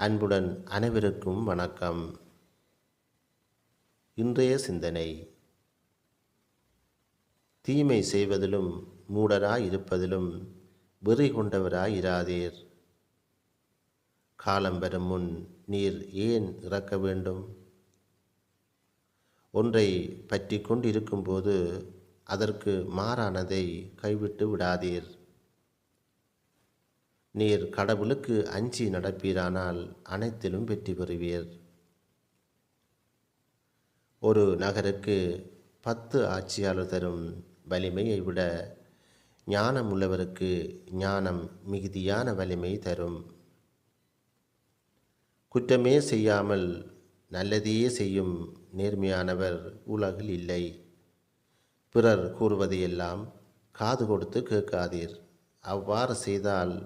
அன்புடன் அனைவருக்கும் வணக்கம். இன்றைய சிந்தனை: தீமை செய்வதிலும் மூடராய் இருப்பதிலும் வெறி கொண்டவராய் இராதீர். காலம் வரும் முன் நீர் ஏன் இறக்க வேண்டும்? ஒன்றை பற்றி கொண்டிருக்கும்போது அதற்கு மாறானதை கைவிட்டு விடாதீர். நீர் கடவுளுக்கு அஞ்சி நடப்பீரானால் அனைத்திலும் வெற்றி பெறுவீர். ஒரு நகருக்கு 10 ஆட்சியாளர் தரும் வலிமையை விட ஞானம் உள்ளவருக்கு ஞானம் மிகுதியான வலிமை தரும். குற்றமே செய்யாமல் நல்லதையே செய்யும் நேர்மையானவர் உலகில் இல்லை. பிறர் கூறுவதையெல்லாம் காது கொடுத்து கேட்காதீர். அவ்வாறு செய்தால்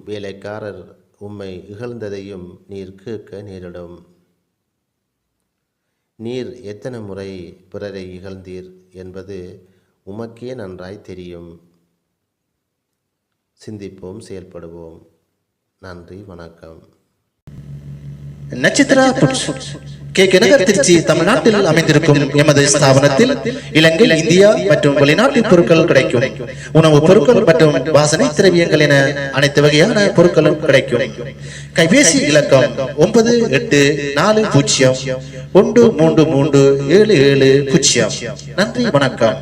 வேலைக்காரர் உம்மை இகழ்ந்ததையும் நீர் கேட்க நேரிடும். நீர் எத்தனை முறை பிறரை இகழ்ந்தீர் என்பது உமக்கே நன்றாய் தெரியும். சிந்திப்போம், செயல்படுவோம். நன்றி, வணக்கம். நட்சத்திர நகர், திருச்சி, தமிழ்நாட்டில் அமைந்திருக்கும் எமது ஸ்தாபனத்தில் இலங்கை, இந்தியா மற்றும் வெளிநாட்டின் பொருட்கள் கிடைக்கும். உணவுப் பொருட்கள் மற்றும் வாசனை திரவியங்கள் என அனைத்து வகையான பொருட்களும் கிடைக்கும். கைபேசி இலக்கம் 9840133770. நன்றி, வணக்கம்.